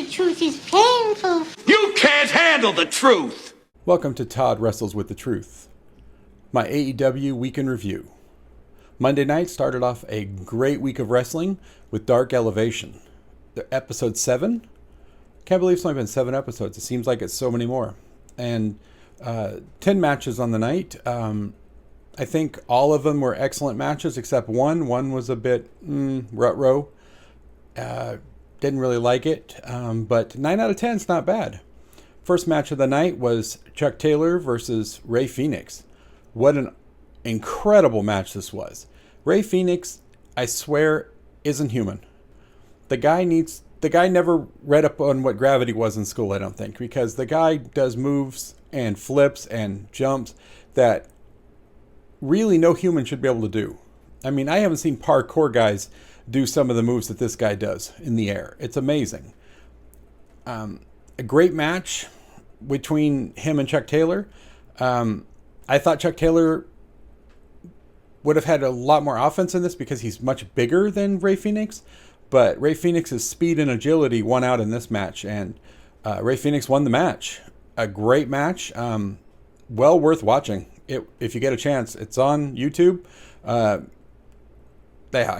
the truth is painful. You can't handle the truth! Welcome to Todd Wrestles with the Truth, my AEW Week in Review. Monday night started off a great week of wrestling with Dark Elevation. Episode 7? Can't believe it's only been 7 episodes. It seems like it's so many more. And 10 matches on the night. I think all of them were excellent matches except one. One was a bit rut-row. Didn't really like it. But 9 out of 10 is not bad. First match of the night was Chuck Taylor versus Rey Fenix. What an incredible match this was. Rey Fenix, I swear, isn't human. The guy never read up on what gravity was in school, I don't think, because the guy does moves and flips and jumps that really no human should be able to do. I mean, I haven't seen parkour guys do some of the moves that this guy does in the air. It's amazing. A great match between him and Chuck Taylor. I thought Chuck Taylor would have had a lot more offense in this because he's much bigger than Rey Fenix. But Rey Fenix's speed and agility won out in this match, and Rey Fenix won the match. A great match, well worth watching. If you get a chance, it's on YouTube. I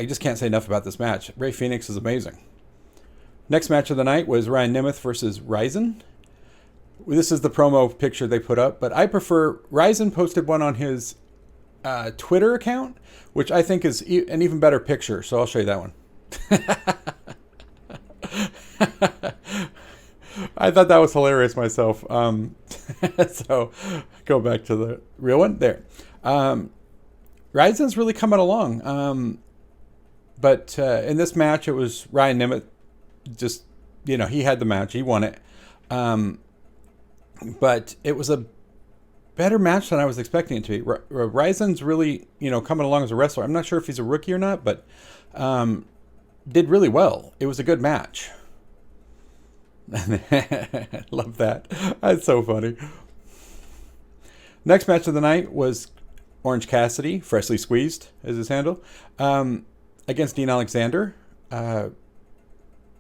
just can't say enough about this match. Rey Fenix is amazing. Next match of the night was Ryan Nemeth versus Ryzen. This is the promo picture they put up, but I prefer... Ryzen posted one on his Twitter account, which I think is an even better picture, so I'll show you that one. I thought that was hilarious myself. So go back to the real one. There. Ryzen's really coming along. But in this match, it was Ryan Nemeth. Just, he had the match. He won it. But it was a better match than I was expecting it to be. Ryzen's really, coming along as a wrestler. I'm not sure if he's a rookie or not, but did really well. It was a good match. Love that. That's so funny. Next match of the night was Orange Cassidy, freshly squeezed is his handle, against Dean Alexander.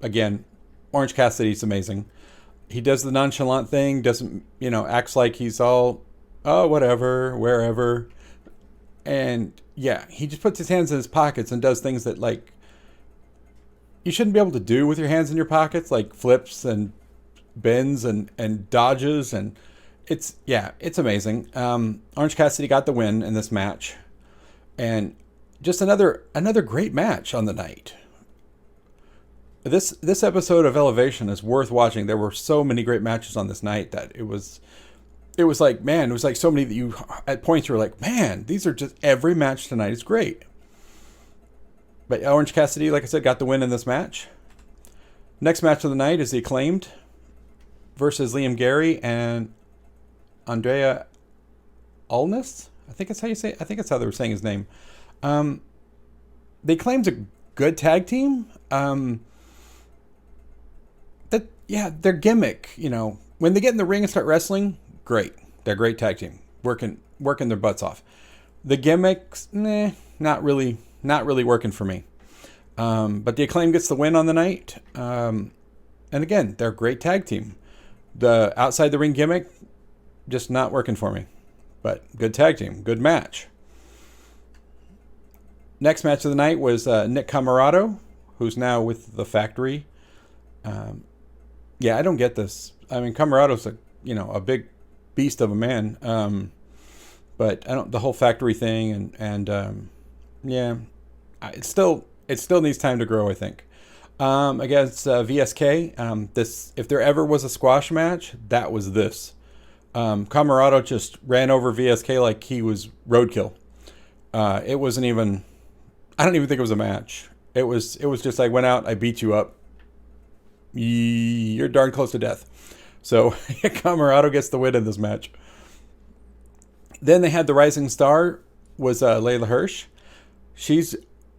Again, Orange Cassidy's amazing. He does the nonchalant thing, doesn't, acts like he's all, whatever, wherever. And yeah, he just puts his hands in his pockets and does things that, like, you shouldn't be able to do with your hands in your pockets, like flips and bends and dodges. And it's amazing. Orange Cassidy got the win in this match. And just another great match on the night. This episode of Elevation is worth watching. There were so many great matches on this night that it was like, man, it was like so many that you, at points you were like, man, these are just, every match tonight is great. But Orange Cassidy, like I said, got the win in this match. Next match of the night is The Acclaimed versus Liam Gary and Andrea Alness. I think that's how you say it. I think that's how they were saying his name. The Acclaimed's a good tag team. Their gimmick, when they get in the ring and start wrestling, great. They're a great tag team, working their butts off. The gimmicks, not really working for me. But the Acclaim gets the win on the night. And again, they're a great tag team. The outside the ring gimmick, just not working for me. But good tag team, good match. Next match of the night was Nick Camarado, who's now with the Factory. I don't get this. I mean, Camarado's a big beast of a man. But I don't, the whole Factory thing and it still needs time to grow, I think. Against VSK, if there ever was a squash match, that was this. Camarado just ran over VSK like he was roadkill. It wasn't even, I don't even think it was a match. It was just like, went out, I beat you up. You're darn close to death. So Camarado gets the win in this match. Then they had the rising star was Leila Hirsch. She's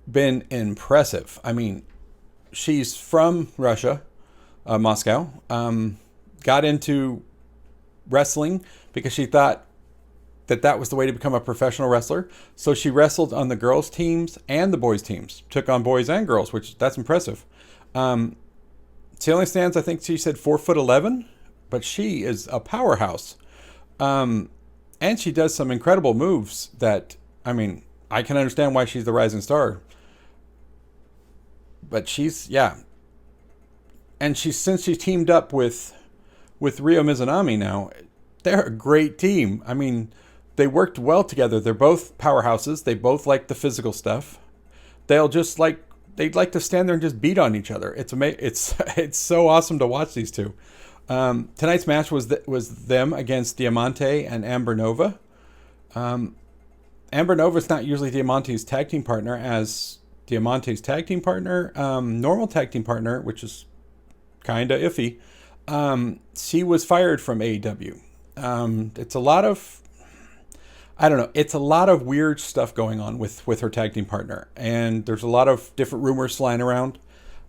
been impressive. I mean, she's from Russia, Moscow. Got into wrestling because she thought that was the way to become a professional wrestler. So she wrestled on the girls' teams and the boys' teams. Took on boys and girls, which that's impressive. She only stands, I think she said 4'11", but she is a powerhouse. And she does some incredible moves that, I mean, I can understand why she's the rising star. But she's, yeah. And since she teamed up with Ryo Mizunami now, they're a great team. I mean, they worked well together. They're both powerhouses. They both like the physical stuff. They'd like to stand there and just beat on each other. It's so awesome to watch these two. Tonight's match was them against Diamante and Amber Nova. Amber Nova's not usually Diamante's tag team partner, as Diamante's tag team partner, normal tag team partner, which is kind of iffy. She was fired from AEW. It's a lot of, I don't know, it's a lot of weird stuff going on with her tag team partner, and there's a lot of different rumors flying around.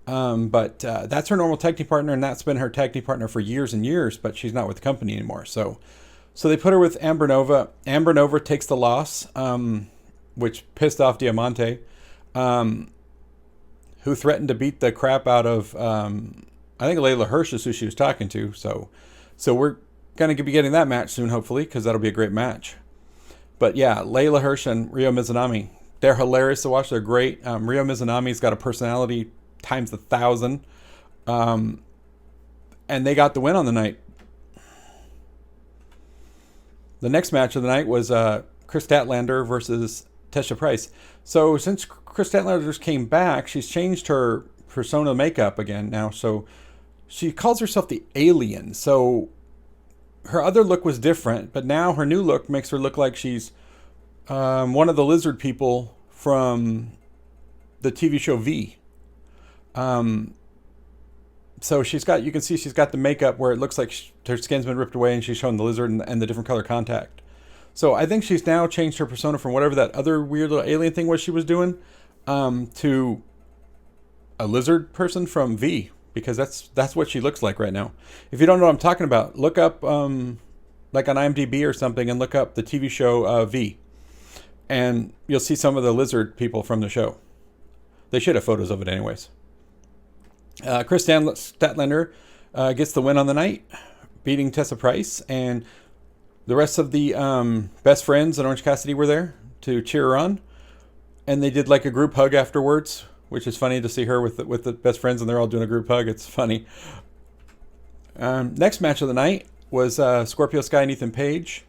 But that's her normal tag team partner, and that's been her tag team partner for years and years, but she's not with the company anymore. So they put her with Amber Nova. Amber Nova takes the loss, which pissed off Diamante, who threatened to beat the crap out of, I think Leila Hirsch is who she was talking to. So we're going to be getting that match soon, hopefully, because that'll be a great match. But yeah, Leila Hirsch and Ryo Mizunami, they're hilarious to watch. They're great. Ryo Mizunami's got a personality times 1,000. And they got the win on the night. The next match of the night was Chris Statlander versus Tesha Price. So since Chris Statlander just came back, she's changed her persona makeup again now. So she calls herself the Alien. So her other look was different, but now her new look makes her look like she's one of the lizard people from the TV show V. So you can see she's got the makeup where it looks like her skin's been ripped away and she's showing the lizard and the different color contact. So I think she's now changed her persona from whatever that other weird little alien thing was she was doing, to a lizard person from V, because that's what she looks like right now. If you don't know what I'm talking about, look up, like on IMDb or something, and look up the TV show V, and you'll see some of the lizard people from the show. They should have photos of it anyways. Chris Statlander gets the win on the night, beating Tesha Price, and the rest of the best friends and Orange Cassidy were there to cheer her on, and they did like a group hug afterwards, which is funny to see her with the best friends, and they're all doing a group hug. It's funny. Next match of the night was Scorpio Sky and Ethan Page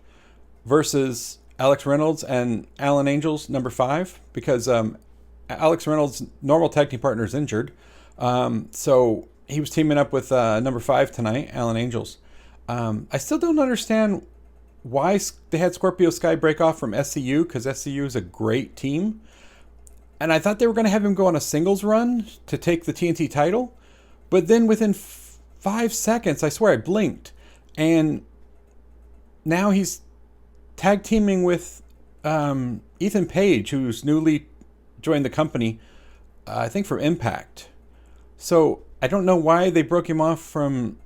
versus Alex Reynolds and Alan Angels, number 5, because Alex Reynolds' normal tag team partner is injured. So he was teaming up with number 5 tonight, Alan Angels. I still don't understand why they had Scorpio Sky break off from SCU, because SCU is a great team. And I thought they were going to have him go on a singles run to take the TNT title. But then within 5 seconds, I swear I blinked, and now he's tag teaming with Ethan Page, who's newly joined the company, I think from Impact. So I don't know why they broke him off from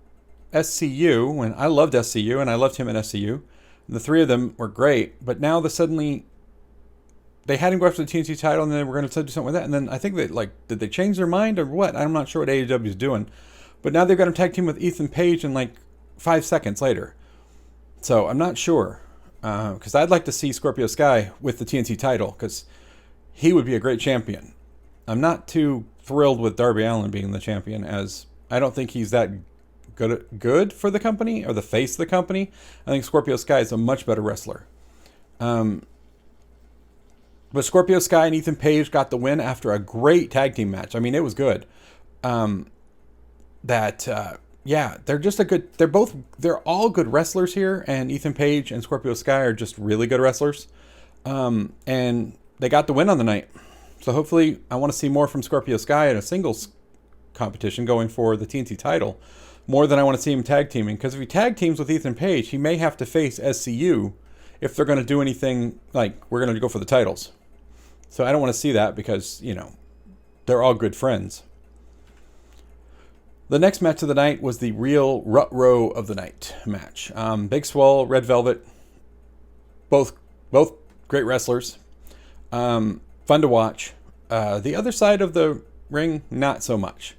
SCU, when I loved SCU and I loved him in SCU. The three of them were great, but now suddenly they had him go after the TNT title, and then they were going to do something with that. And then I think did they change their mind or what? I'm not sure what AEW is doing. But now they've got him tag team with Ethan Page in like 5 seconds later. So I'm not sure, because I'd like to see Scorpio Sky with the TNT title, because he would be a great champion. I'm not too thrilled with Darby Allin being the champion, as I don't think he's that good for the company or the face of the company. I think Scorpio Sky is a much better wrestler. But Scorpio Sky and Ethan Page got the win after a great tag team match. I mean, it was good. They're just they're all good wrestlers here, and Ethan Page and Scorpio Sky are just really good wrestlers. And they got the win on the night. So hopefully I want to see more from Scorpio Sky in a singles competition going for the TNT title, more than I want to see him tag teaming. Because if he tag teams with Ethan Page, he may have to face SCU if they're going to do anything like we're going to go for the titles. So I don't want to see that, because, they're all good friends. The next match of the night was the real Rut-Row of the night match. Big Swole, Red Velvet, both great wrestlers. Fun to watch. The other side of the ring, not so much.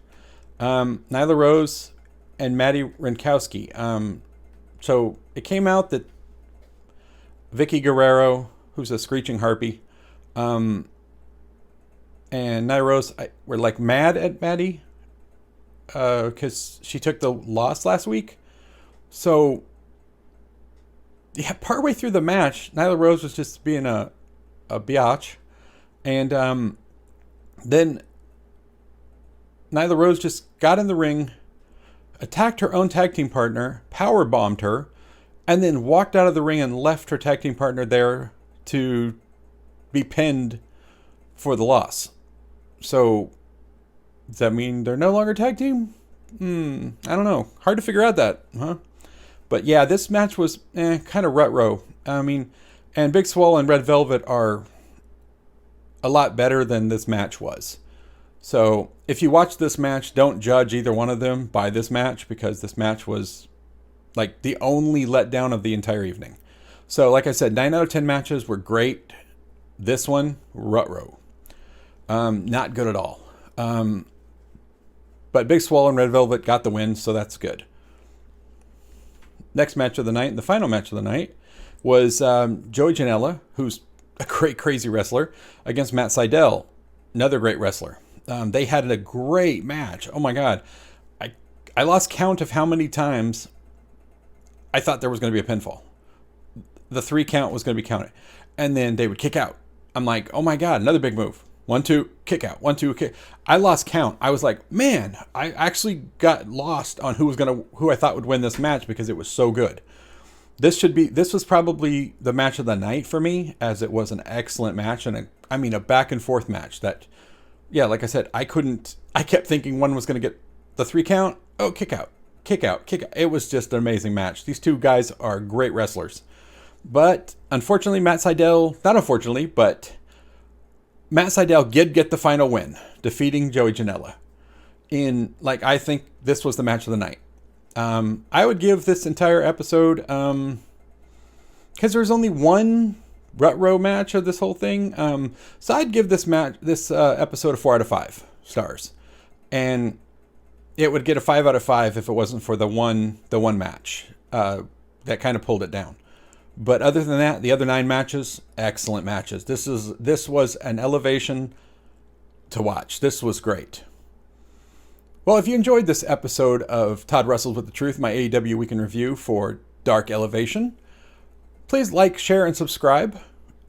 Nyla Rose and Maddie Rinkowski. So it came out that Vicky Guerrero, who's a screeching harpy, and Nyla Rose were like mad at Maddie because she took the loss last week. So yeah, partway through the match, Nyla Rose was just being a biatch, and then Nyla Rose just got in the ring, attacked her own tag team partner, power bombed her, and then walked out of the ring and left her tag team partner there to be pinned for the loss. So does that mean they're no longer tag team? I don't know. Hard to figure out that, huh? But yeah, this match was kind of rut-row. I mean, and Big Swole and Red Velvet are a lot better than this match was. So if you watch this match, don't judge either one of them by this match, because this match was like the only letdown of the entire evening. So like I said, 9 out of 10 matches were great. This one, rut-row. Not good at all. But Big Swole and Red Velvet got the win, so that's good. Next match of the night, the final match of the night, was Joey Janela, who's a great, crazy wrestler, against Matt Seidel, another great wrestler. They had a great match. Oh my God. I lost count of how many times I thought there was going to be a pinfall. The 3 count was going to be counted. And then they would kick out. I'm like, oh my God, another big move. 1, 2, kick out. 1, 2, kick. I lost count. I was like, man, I actually got lost on who I thought would win this match because it was so good. This was probably the match of the night for me, as it was an excellent match and a back and forth match that, yeah, like I said, I kept thinking one was going to get the 3 count. Oh, kick out, kick out, kick out. It was just an amazing match. These two guys are great wrestlers. But unfortunately, Matt Seidel did get the final win, defeating Joey Janela. I think this was the match of the night. I would give this entire episode, because there's only one rut-row match of this whole thing. So I'd give this episode a 4 out of 5 stars. And it would get a 5 out of 5 if it wasn't for the one match that kind of pulled it down. But other than that, the other 9 matches, excellent matches. This was an elevation to watch. This was great. Well, if you enjoyed this episode of Todd Wrestles with the Truth, my AEW Week in Review for Dark Elevation, please like, share, and subscribe,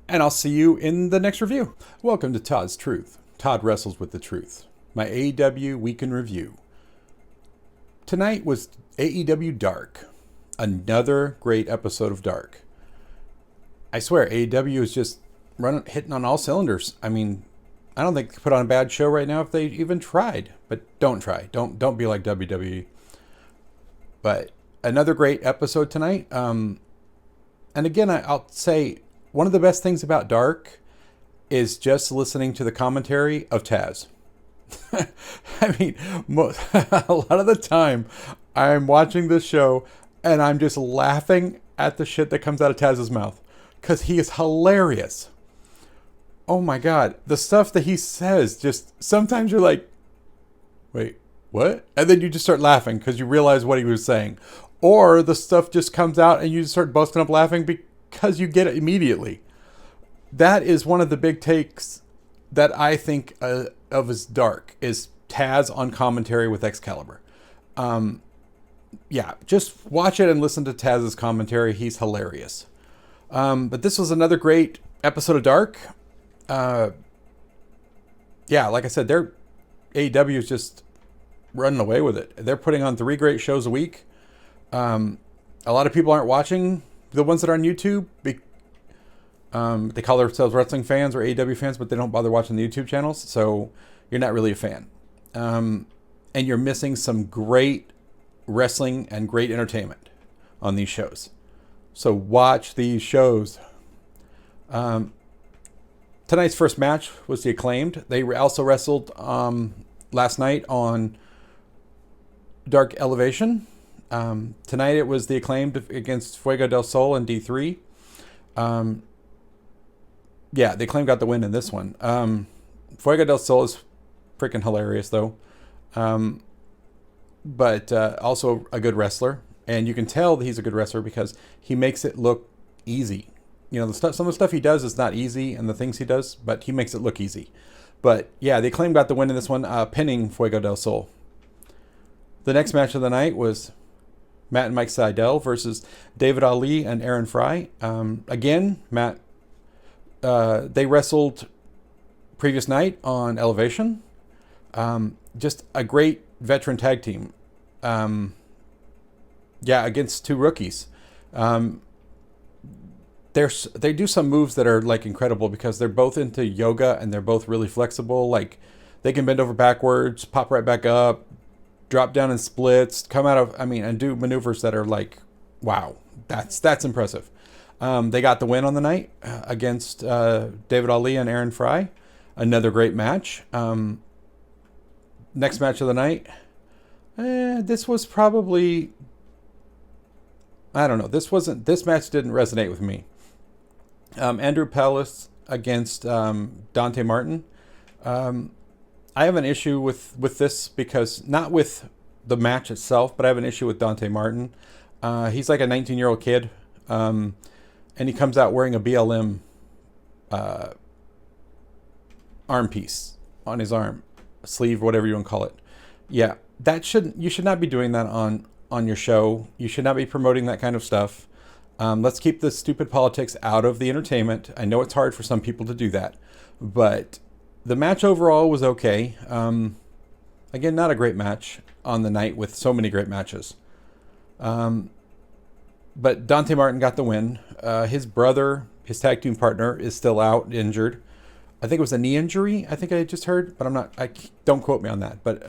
and I'll see you in the next review. Welcome to Todd's Truth. Todd Wrestles with the Truth, my AEW Week in Review. Tonight was AEW Dark. Another great episode of Dark. I swear, AEW is just hitting on all cylinders. I mean, I don't think they put on a bad show right now if they even tried. But don't try. Don't be like WWE. But another great episode tonight. And again, I'll say one of the best things about Dark is just listening to the commentary of Taz. I mean, a lot of the time I'm watching this show and I'm just laughing at the shit that comes out of Taz's mouth. Because he is hilarious. Oh my God. The stuff that he says, just sometimes you're like, wait, what? And then you just start laughing because you realize what he was saying. Or the stuff just comes out and you just start busting up laughing because you get it immediately. That is one of the big takes that I think of as Dark, is Taz on commentary with Excalibur. Yeah, just watch it and listen to Taz's commentary. He's hilarious. But this was another great episode of Dark. Yeah, like I said, AEW is just running away with it. They're putting on 3 great shows a week. A lot of people aren't watching the ones that are on YouTube. They call themselves wrestling fans or AEW fans, but they don't bother watching the YouTube channels. So you're not really a fan. And you're missing some great wrestling and great entertainment on these shows. So watch these shows. Tonight's first match was the Acclaimed. They also wrestled last night on Dark Elevation. Tonight it was the Acclaimed against Fuego del Sol and D3. Yeah, the Acclaimed got the win in this one. Fuego del Sol is freaking hilarious, though. but also a good wrestler. And you can tell that he's a good wrestler because he makes it look easy. You know, some of the stuff he does is not easy, and the things he does, but he makes it look easy. But yeah, the Acclaim got the win in this one, pinning Fuego del Sol. The next match of the night was Matt and Mike Seidel versus David Ali and Aaron Fry. Again, Matt, they wrestled previous night on Elevation. Just a great veteran tag team. Against two rookies. They do some moves that are like incredible because they're both into yoga and they're both really flexible. Like they can bend over backwards, pop right back up, drop down in splits, come out of, and do maneuvers that are like, wow, that's impressive. They got the win on the night against David Ali and Aaron Fry. Another great match. Next match of the night. This was probably, I don't know. This match didn't resonate with me. Andrew Palace against Dante Martin. I have an issue with this because not with the match itself, but I have an issue with Dante Martin. He's like a 19-year-old kid, and he comes out wearing a BLM arm piece on his arm, sleeve, whatever you want to call it. Yeah, you should not be doing that on your show. You should not be promoting that kind of stuff. Let's keep the stupid politics out of the entertainment. I know it's hard for some people to do that, but the match overall was okay. Again, not a great match on the night with so many great matches. But Dante Martin got the win. His brother, his tag team partner, is still out injured. I think it was a knee injury. I think I just heard, but don't quote me on that. But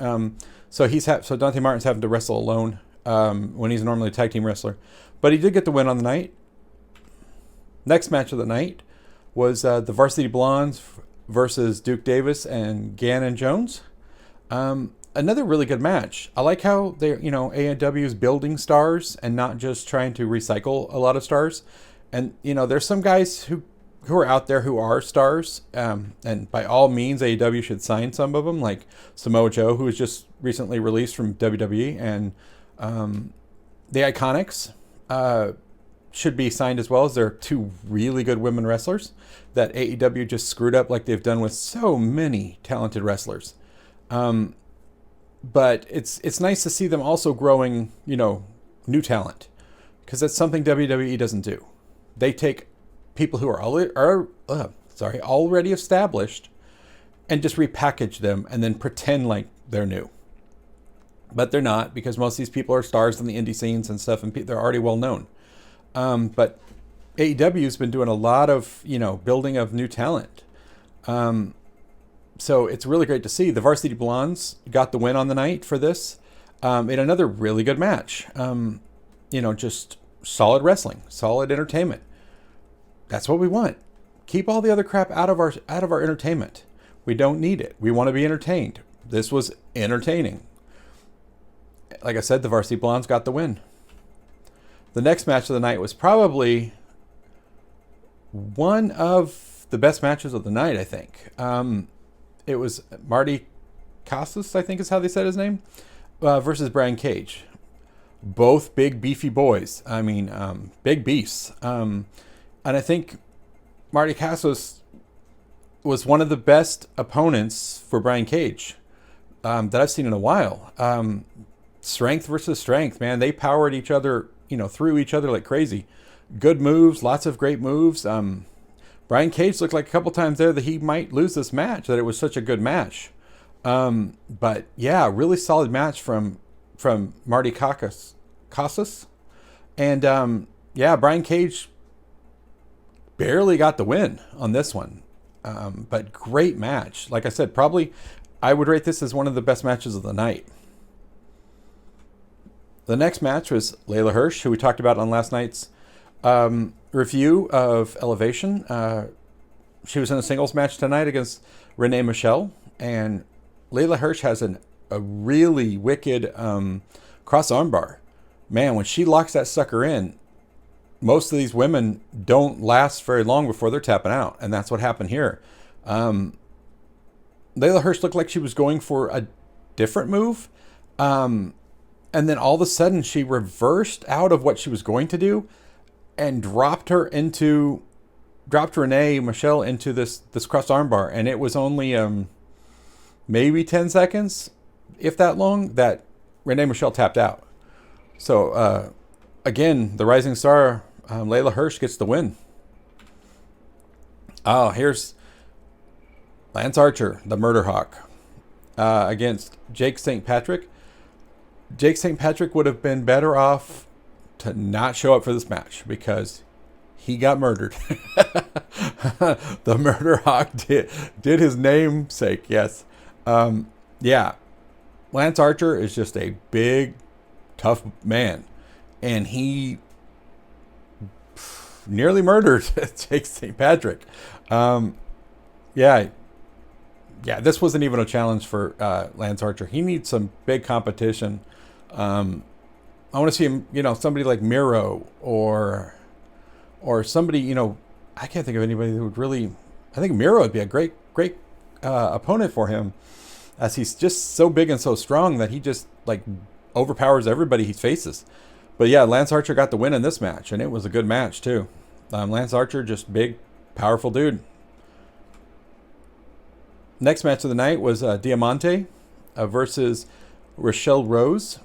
so Dante Martin's having to wrestle alone when he's normally a tag team wrestler. But he did get the win on the night. Next match of the night was the Varsity Blondes versus Duke Davis and Gannon Jones. Another really good match. I like how AEW is building stars and not just trying to recycle a lot of stars. And there's some guys who are out there who are stars, and by all means AEW should sign some of them, like Samoa Joe, who was just recently released from WWE, and the Iconics should be signed as well, as they're two really good women wrestlers that AEW just screwed up like they've done with so many talented wrestlers. But it's nice to see them also growing, new talent, because that's something WWE doesn't do. They take people who are already established and just repackage them and then pretend like they're new. But they're not, because most of these people are stars in the indie scenes and stuff, and they're already well known. But AEW's been doing a lot of, building of new talent. So it's really great to see. The Varsity Blondes got the win on the night for this in another really good match. Just solid wrestling, solid entertainment. That's what we want. Keep all the other crap out of our entertainment. We don't need it. We want to be entertained. This was entertaining. Like I said, the Varsity Blondes got the win. The next match of the night was probably one of the best matches of the night, I think. It was Marty Casas, I think is how they said his name, versus Brian Cage. Both big, beefy boys. Big beasts. And I think Marty Casas was one of the best opponents for Brian Cage that I've seen in a while. Strength versus strength, man. They powered each other, through each other like crazy. Good moves, lots of great moves. Brian Cage looked like a couple times there that he might lose this match, that it was such a good match. But yeah, really solid match from Marty Casas. And Brian Cage barely got the win on this one. But great match. Like I said, probably I would rate this as one of the best matches of the night. The next match was Leila Hirsch, who we talked about on last night's review of Elevation. She was in a singles match tonight against Renee Michelle, and Leila Hirsch has a really wicked cross armbar. Man, when she locks that sucker in, most of these women don't last very long before they're tapping out, and that's what happened here. Leila Hirsch looked like she was going for a different move. And then all of a sudden she reversed out of what she was going to do and dropped Renee Michelle into this cross armbar. And it was only maybe 10 seconds, if that long, that Renee Michelle tapped out. So again, the rising star, Leila Hirsch, gets the win. Oh, here's Lance Archer, the Murder Hawk, against Jake St. Patrick. Jake St. Patrick would have been better off to not show up for this match because he got murdered. The Murder Hawk did his namesake, yes. Yeah. Lance Archer is just a big, tough man. And he nearly murdered Jake St. Patrick. Yeah, this wasn't even a challenge for Lance Archer. He needs some big competition. I want to see him, somebody like Miro or somebody, I can't think of anybody who would really. I think Miro would be a great opponent for him, as he's just so big and so strong that he just overpowers everybody he faces. But yeah, Lance Archer got the win in this match, and it was a good match too. Lance Archer, just big, powerful dude. Next match of the night was Diamante versus Rochelle Rose.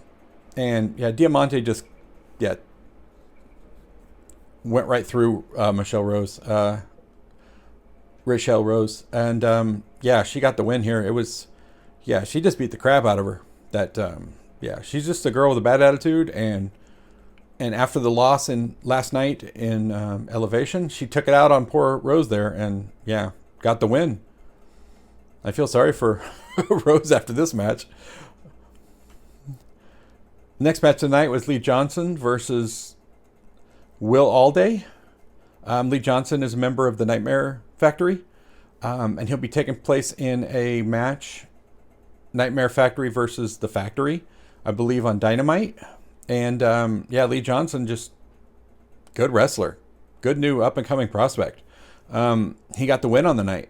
And yeah, Diamante just went right through Rochelle Rose. And she got the win here. It was, she just beat the crap out of her. She's just a girl with a bad attitude, and after the loss last night in Elevation, she took it out on poor Rose there, and got the win. I feel sorry for Rose after this match. Next match tonight was Lee Johnson versus Will Alday. Lee Johnson is a member of the Nightmare Factory, and he'll be taking place in a match, Nightmare Factory versus The Factory, I believe on Dynamite. And Lee Johnson, just good wrestler, good new up-and-coming prospect. He got the win on the night.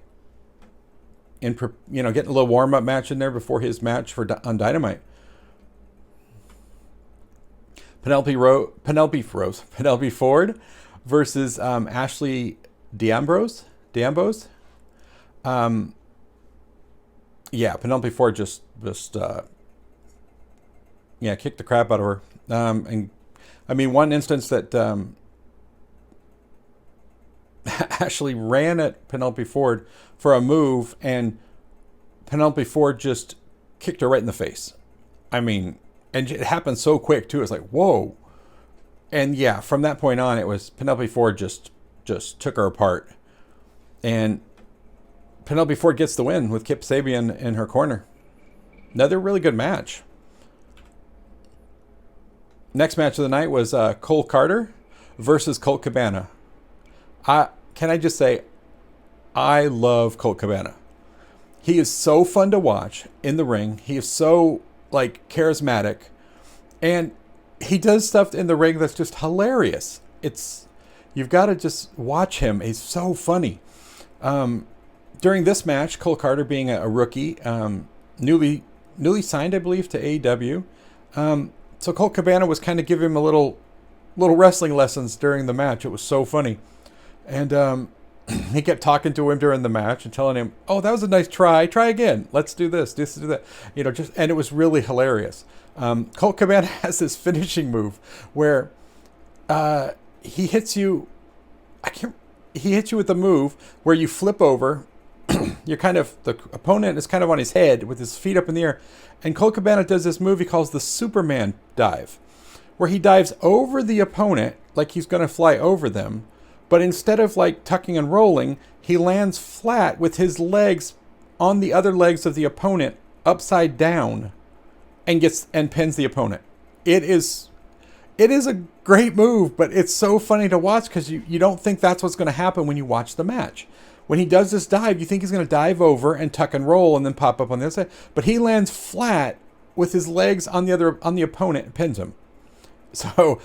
Getting a little warm-up match in there before his match on Dynamite. Penelope Ford versus Ashley D'Ambrose. Penelope Ford just kicked the crap out of her. And I mean, one instance that Ashley ran at Penelope Ford for a move, and Penelope Ford just kicked her right in the face. I mean, and it happened so quick too. It's like, whoa. And from that point on, it was Penelope Ford just took her apart. And Penelope Ford gets the win with Kip Sabian in her corner. Another really good match. Next match of the night was Cole Carter versus Colt Cabana. Can I just say, I love Colt Cabana. He is so fun to watch in the ring. He is so charismatic, and he does stuff in the ring that's just hilarious. You've got to just watch him. He's so funny. During this match, Cole Carter, being a rookie, newly signed, I believe, to AEW. So Colt Cabana was kind of giving him a little wrestling lessons during the match. It was so funny. And he kept talking to him during the match and telling him, "Oh, that was a nice try. Try again. Let's do this. Do that." And it was really hilarious. Colt Cabana has this finishing move where he hits you. He hits you with a move where you flip over. The opponent is kind of on his head with his feet up in the air. And Colt Cabana does this move he calls the Superman dive, where he dives over the opponent like he's going to fly over them. But instead of tucking and rolling, he lands flat with his legs on the other legs of the opponent upside down and pins the opponent. It is a great move, but it's so funny to watch because you don't think that's what's going to happen when you watch the match. When he does this dive, you think he's going to dive over and tuck and roll and then pop up on the other side. But he lands flat with his legs on the opponent and pins him. So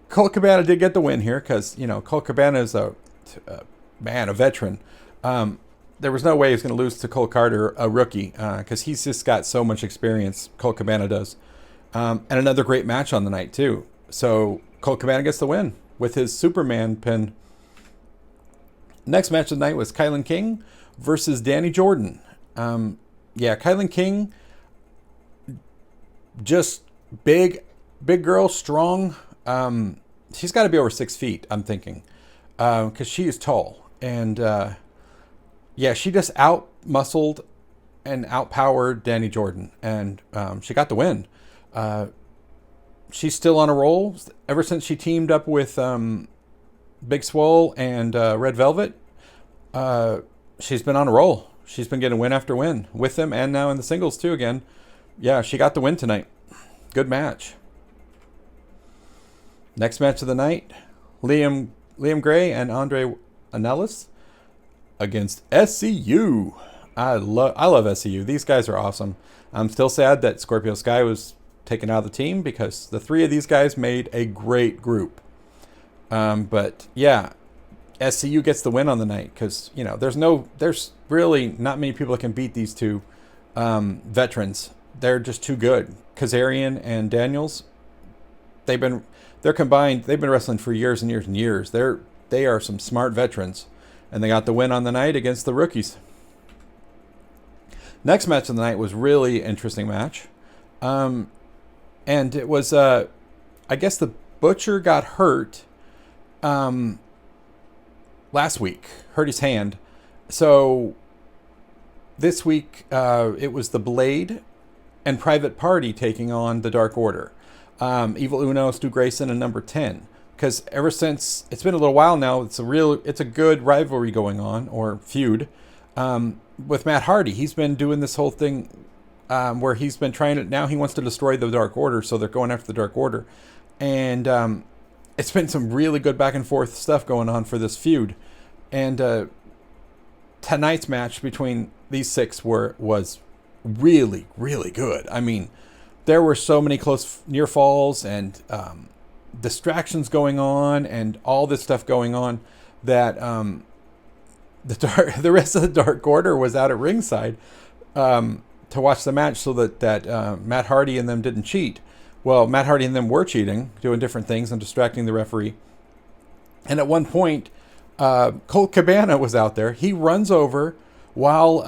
Colt Cabana did get the win here because, Colt Cabana is a veteran. There was no way he was going to lose to Cole Carter, a rookie, because he's just got so much experience, Colt Cabana does. And another great match on the night, too. So Colt Cabana gets the win with his Superman pin. Next match of the night was Kailyn King versus Danny Jordan. Kailyn King, just big girl, strong. She's got to be over 6 feet, I'm thinking, because she is tall. And she just out-muscled and outpowered Danny Jordan. And she got the win. She's still on a roll ever since she teamed up with Big Swole and Red Velvet. She's been on a roll. She's been getting win after win with them, and now in the singles too again. Yeah, she got the win tonight. Good match. Next match of the night, Liam Gray and Andre Anellis against SCU. I love SCU. These guys are awesome. I'm still sad that Scorpio Sky was taken out of the team because the three of these guys made a great group. But yeah, SCU gets the win on the night because, there's really not many people that can beat these two veterans. They're just too good. Kazarian and Daniels, they're combined. They've been wrestling for years and years and years. They are some smart veterans, and they got the win on the night against the rookies. Next match of the night was really interesting match. And it was, I guess the Butcher got hurt last week, hurt his hand. So this week it was the Blade and Private Party taking on the Dark Order. Evil Uno, Stu Grayson, and Number 10. Because ever since, it's been a little while now, it's a good rivalry going on, or feud, with Matt Hardy. He's been doing this whole thing where he's been trying to, now he wants to destroy the Dark Order, so they're going after the Dark Order. And it's been some really good back and forth stuff going on for this feud. And tonight's match between these six was really, really good. I mean, there were so many close near falls and distractions going on and all this stuff going on that the rest of the Dark Order was out at ringside to watch the match so that Matt Hardy and them didn't cheat. Well, Matt Hardy and them were cheating, doing different things and distracting the referee. And at one point, Colt Cabana was out there. He runs over while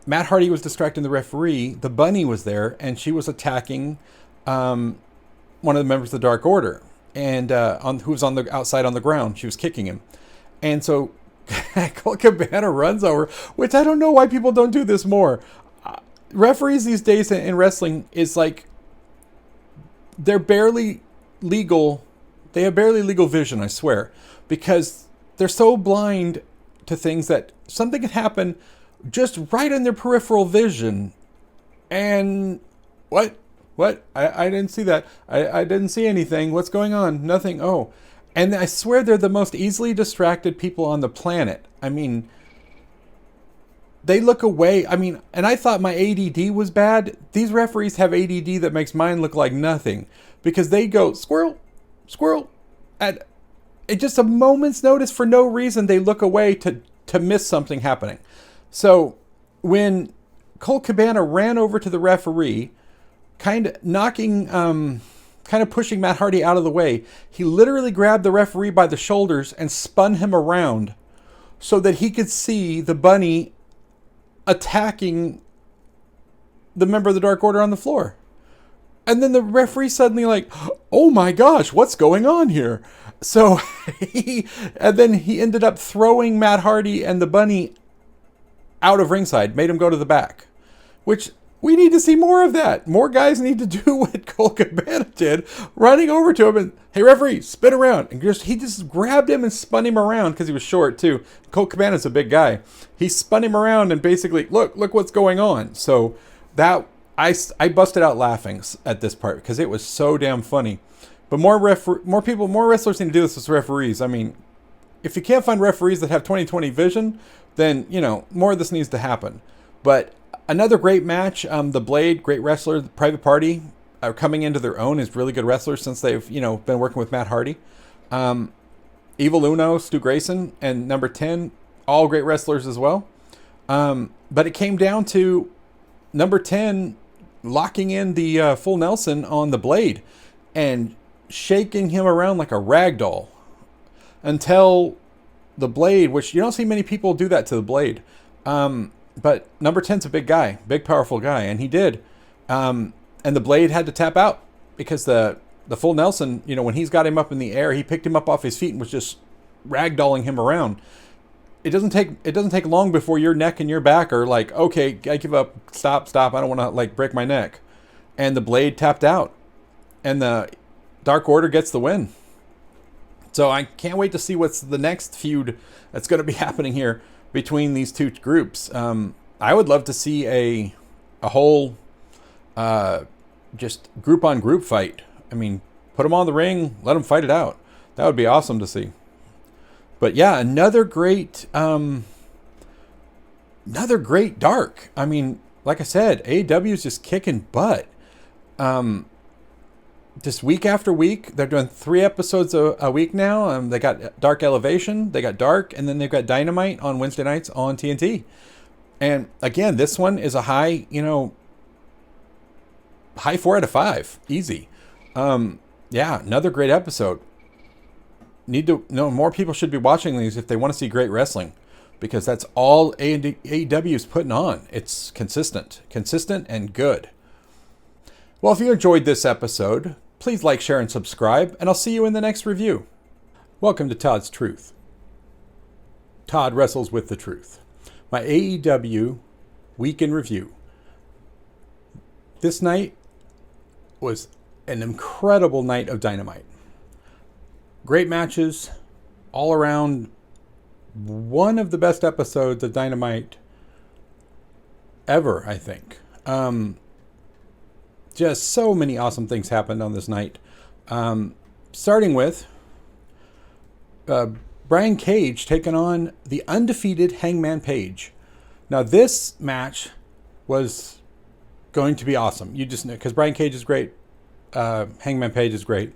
Matt Hardy was distracting the referee. The Bunny was there, and she was attacking one of the members of the Dark Order, and who was on the outside on the ground. She was kicking him, and so Colt Cabana runs over, which I don't know why people don't do this more. Referees these days in wrestling is like they're barely legal. They have barely legal vision, I swear, because they're so blind to things that something can happen just right in their peripheral vision. And what? I didn't see that. I didn't see anything. What's going on? Nothing. Oh. And I swear they're the most easily distracted people on the planet. I mean, they look away. I mean, and I thought my ADD was bad. These referees have ADD that makes mine look like nothing. Because they go, squirrel, squirrel. At just a moment's notice for no reason, they look away to miss something happening. So when Colt Cabana ran over to the referee, kind of pushing Matt Hardy out of the way, he literally grabbed the referee by the shoulders and spun him around so that he could see the Bunny attacking the member of the Dark Order on the floor. And then the referee suddenly like, oh my gosh, what's going on here? So then he ended up throwing Matt Hardy and the Bunny out of ringside, made him go to the back, which we need to see more of that. More guys need to do what Colt Cabana did, running over to him and, hey referee, spin around. And he just grabbed him and spun him around because he was short too. Colt Cabana's a big guy. He spun him around and basically, look what's going on. So that, I busted out laughing at this part because it was so damn funny. But more wrestlers need to do this with referees. I mean, if you can't find referees that have 20/20 vision, then, more of this needs to happen. But another great match. The Blade, great wrestler. The Private Party are coming into their own as really good wrestlers since they've, been working with Matt Hardy. Evil Uno, Stu Grayson, and Number 10, all great wrestlers as well. But it came down to Number 10 locking in the full Nelson on the Blade and shaking him around like a rag doll until the Blade, which you don't see many people do that to the Blade. But number 10's a big guy, big, powerful guy, and he did. And the Blade had to tap out because the full Nelson, when he's got him up in the air, he picked him up off his feet and was just ragdolling him around. It doesn't take long before your neck and your back are like, okay, I give up, stop, I don't want to break my neck. And the Blade tapped out, and the Dark Order gets the win. So I can't wait to see what's the next feud that's going to be happening here between these two groups. I would love to see a whole just group on group fight. I mean, put them on the ring, let them fight it out. That would be awesome to see. But yeah, another great dark. I mean, like I said, AEW is just kicking butt. Just week after week, they're doing 3 episodes a week now. They got Dark Elevation, they got Dark, and then they've got Dynamite on Wednesday nights on TNT. And again, this one is a high 4 out of 5, easy. Yeah, another great episode. More people should be watching these if they want to see great wrestling, because that's all AEW is putting on. It's consistent and good. Well, if you enjoyed this episode, please like, share, and subscribe, and I'll see you in the next review. Welcome to Todd's Truth. Todd wrestles with the truth. My AEW week in review. This night was an incredible night of Dynamite. Great matches all around. One of the best episodes of Dynamite ever, I think. Just so many awesome things happened on this night. Starting with Brian Cage taking on the undefeated Hangman Page. Now this match was going to be awesome. You just know, because Brian Cage is great. Hangman Page is great.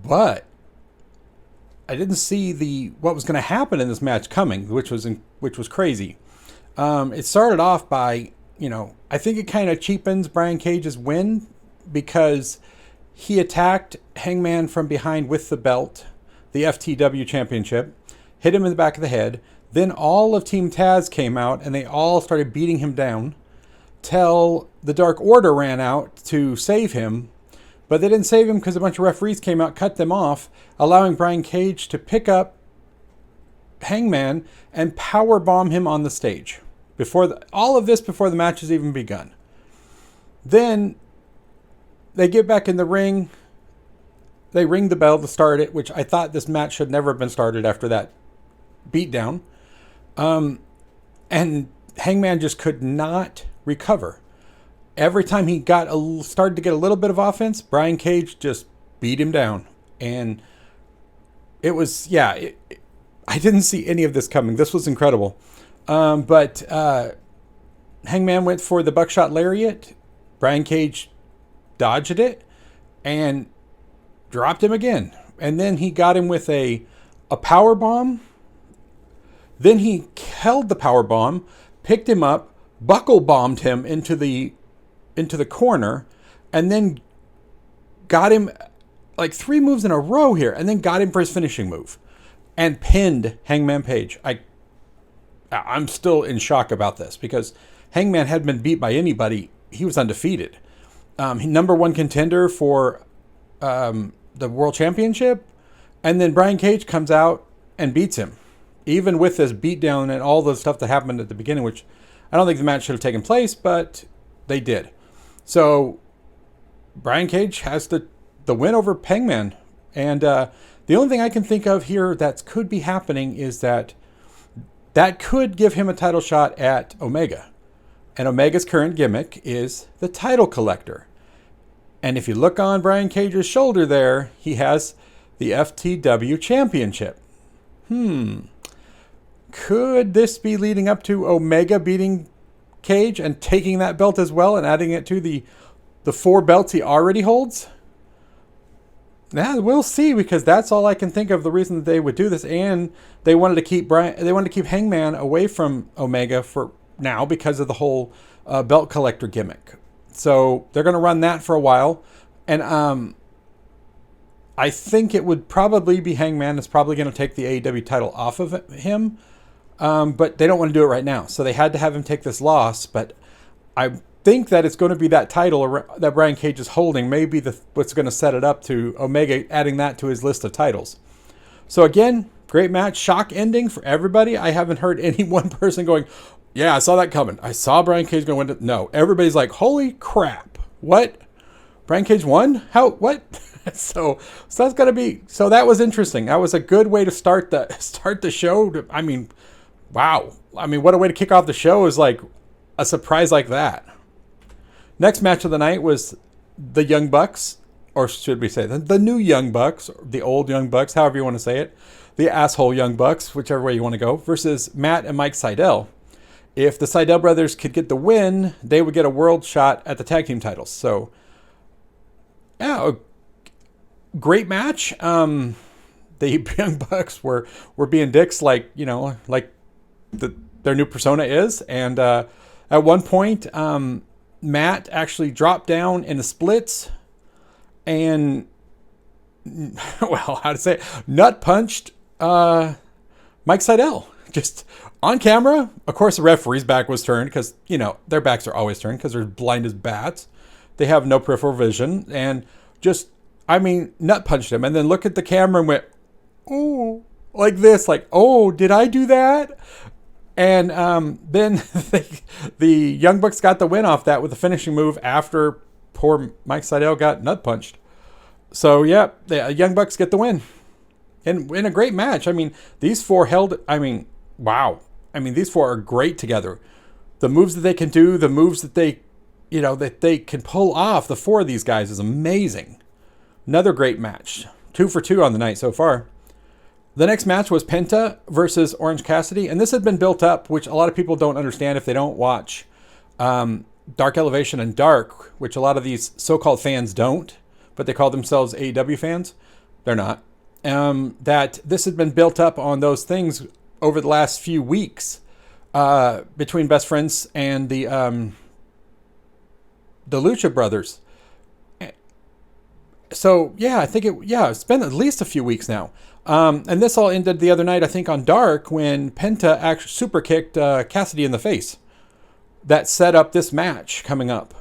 But I didn't see what was going to happen in this match coming, which was crazy. It started off by, I think it kind of cheapens Brian Cage's win because he attacked Hangman from behind with the belt, the FTW championship, hit him in the back of the head. Then all of Team Taz came out and they all started beating him down till the Dark Order ran out to save him. But they didn't save him because a bunch of referees came out, cut them off, allowing Brian Cage to pick up Hangman and powerbomb him on the stage. All of this before the match has even begun. Then they get back in the ring. They ring the bell to start it, which I thought this match should never have been started after that beatdown. And Hangman just could not recover. Every time he started to get a little bit of offense, Brian Cage just beat him down. And it was, I didn't see any of this coming. This was incredible. But Hangman went for the buckshot lariat. Brian Cage dodged it and dropped him again. And then he got him with a power bomb. Then he held the power bomb, picked him up, buckle bombed him into the corner, and then got him like 3 moves in a row here, and then got him for his finishing move and pinned Hangman Page. I'm still in shock about this because Hangman hadn't been beat by anybody. He was undefeated. Number 1 contender for the World Championship, and then Brian Cage comes out and beats him, even with this beatdown and all the stuff that happened at the beginning, which I don't think the match should have taken place, but they did. So Brian Cage has the win over Hangman. And the only thing I can think of here that could be happening is that could give him a title shot at Omega. And Omega's current gimmick is the title collector. And if you look on Brian Cage's shoulder there, he has the FTW championship. Could this be leading up to Omega beating Cage and taking that belt as well and adding it to the 4 belts he already holds? Yeah, we'll see, because that's all I can think of the reason that they would do this. And they wanted to keep Hangman away from Omega for now because of the whole belt collector gimmick. So they're going to run that for a while. And I think it would probably be Hangman is probably going to take the AEW title off of him. But they don't want to do it right now. So they had to have him take this loss. But I think that it's going to be that title that Brian Cage is holding. Maybe what's going to set it up to Omega adding that to his list of titles. So again, great match. Shock ending for everybody. I haven't heard any one person going, yeah, I saw that coming. I saw Brian Cage going to win. No, everybody's like, holy crap. What? Brian Cage won? How? What? So that's going to be, so that was interesting. That was a good way to start the show. I mean, wow. I mean, what a way to kick off the show is like a surprise like that. Next match of the night was the Young Bucks, or should we say the new Young Bucks, the old Young Bucks, however you want to say it. The asshole Young Bucks, whichever way you want to go, versus Matt and Mike Seidel. If the Seidel brothers could get the win, they would get a world shot at the tag team titles. So, yeah, a great match. The Young Bucks were being dicks like their new persona is. And at one point, Matt actually dropped down in the splits and, well, how to say it, nut punched Mike Seidel. Just on camera. Of course, the referee's back was turned because, their backs are always turned because they're blind as bats. They have no peripheral vision. And just, nut punched him. And then look at the camera and went, oh, like this. Like, oh, did I do that? And then the Young Bucks got the win off that with the finishing move after poor Mike Seidel got nut punched. So, yeah, the Young Bucks get the win. And in a great match. These four held, wow. These four are great together. The moves that they can do, the moves that they can pull off, the four of these guys is amazing. Another great match. 2 for 2 on the night so far. The next match was Penta versus Orange Cassidy. And this had been built up, which a lot of people don't understand if they don't watch Dark Elevation and Dark, which a lot of these so-called fans don't, but they call themselves AEW fans. They're not. That this had been built up on those things over the last few weeks between Best Friends and the Lucha Brothers. So, yeah, I think it's been at least a few weeks now. And this all ended the other night, I think, on Dark when Penta actually super kicked Cassidy in the face. That set up this match coming up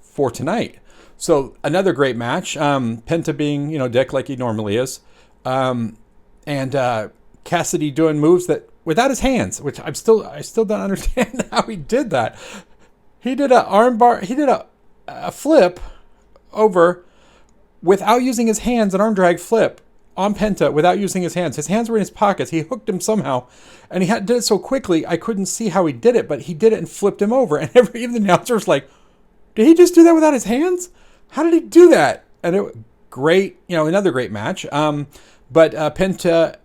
for tonight. So, another great match. Penta being, dick like he normally is. And Cassidy doing moves that without his hands, which I still don't understand how he did that. He did a armbar. He did a flip over without using his hands, an arm drag flip on Penta without using his hands. His hands were in his pockets. He hooked him somehow, and he did it so quickly I couldn't see how he did it, but he did it and flipped him over. And even the announcer was like, "Did he just do that without his hands? How did he do that?" And it great, another great match. But Penta